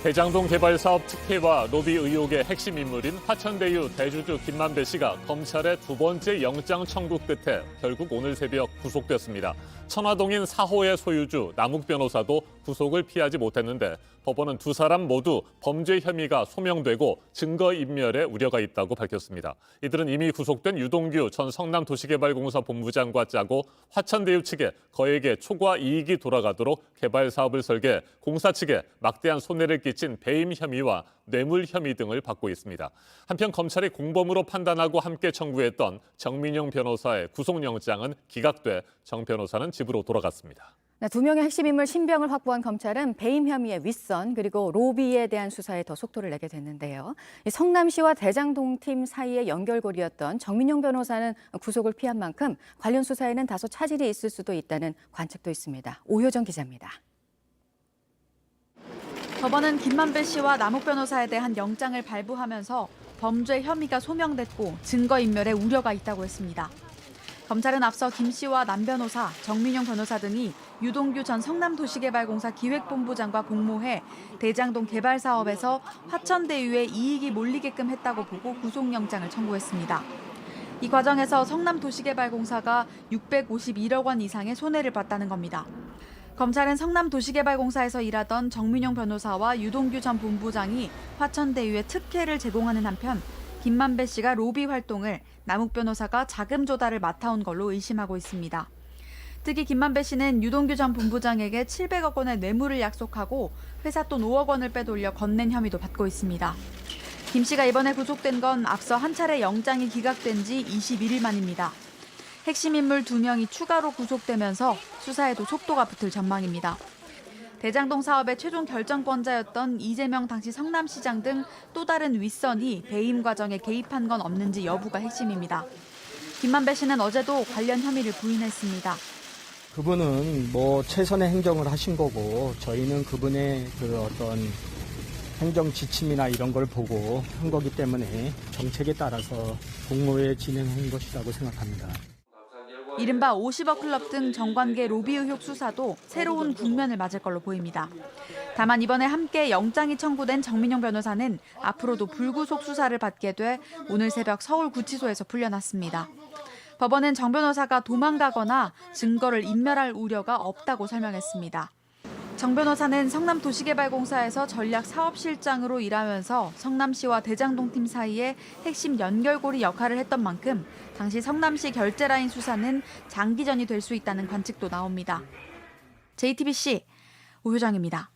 대장동 개발 사업 특혜와 로비 의혹의 핵심 인물인 화천대유 대주주 김만배 씨가 검찰의 두 번째 영장 청구 끝에 결국 오늘 새벽 구속됐습니다. 천화동인 4호의 소유주 남욱 변호사도 구속을 피하지 못했는데 법원은 두 사람 모두 범죄 혐의가 소명되고 증거인멸의 우려가 있다고 밝혔습니다. 이들은 이미 구속된 유동규 전 성남도시개발공사 본부장과 짜고 화천대유 측에 거액의 초과 이익이 돌아가도록 개발 사업을 설계, 공사 측에 막대한 손해를 끼친 배임 혐의와 뇌물 혐의 등을 받고 있습니다. 한편 검찰이 공범으로 판단하고 함께 청구했던 정민용 변호사의 구속영장은 기각돼 정 변호사는 집으로 돌아갔습니다. 두 명의 핵심 인물 신병을 확보한 검찰은 배임 혐의의 윗선 그리고 로비에 대한 수사에 더 속도를 내게 됐는데요. 성남시와 대장동 팀 사이의 연결고리였던 정민용 변호사는 구속을 피한 만큼 관련 수사에는 다소 차질이 있을 수도 있다는 관측도 있습니다. 오효정 기자입니다. 법원은 김만배 씨와 남욱 변호사에 대한 영장을 발부하면서 범죄 혐의가 소명됐고 증거인멸의 우려가 있다고 했습니다. 검찰은 앞서 김 씨와 남 변호사, 정민용 변호사 등이 유동규 전 성남도시개발공사 기획본부장과 공모해 대장동 개발 사업에서 화천대유에 이익이 몰리게끔 했다고 보고 구속영장을 청구했습니다. 이 과정에서 성남도시개발공사가 651억 원 이상의 손해를 봤다는 겁니다. 검찰은 성남도시개발공사에서 일하던 정민용 변호사와 유동규 전 본부장이 화천대유에 특혜를 제공하는 한편 김만배 씨가 로비 활동을 남욱 변호사가 자금 조달을 맡아온 걸로 의심하고 있습니다. 특히 김만배 씨는 유동규 전 본부장에게 700억 원의 뇌물을 약속하고 회사 돈 5억 원을 빼돌려 건넨 혐의도 받고 있습니다. 김 씨가 이번에 구속된 건 앞서 한 차례 영장이 기각된 지 21일 만입니다. 핵심 인물 2명이 추가로 구속되면서 수사에도 속도가 붙을 전망입니다. 대장동 사업의 최종 결정권자였던 이재명 당시 성남시장 등 또 다른 윗선이 배임 과정에 개입한 건 없는지 여부가 핵심입니다. 김만배 씨는 어제도 관련 혐의를 부인했습니다. 그분은 최선의 행정을 하신 거고 저희는 그분의 어떤 행정 지침이나 이런 걸 보고 한 거기 때문에 정책에 따라서 공모에 진행한 것이라고 생각합니다. 이른바 50억 클럽 등 정관계 로비 의혹 수사도 새로운 국면을 맞을 걸로 보입니다. 다만 이번에 함께 영장이 청구된 정민용 변호사는 앞으로도 불구속 수사를 받게 돼 오늘 새벽 서울구치소에서 풀려났습니다. 법원은 정 변호사가 도망가거나 증거를 인멸할 우려가 없다고 설명했습니다. 정 변호사는 성남도시개발공사에서 전략사업실장으로 일하면서 성남시와 대장동팀 사이에 핵심 연결고리 역할을 했던 만큼 당시 성남시 결제라인 수사는 장기전이 될 수 있다는 관측도 나옵니다. JTBC 오효정입니다.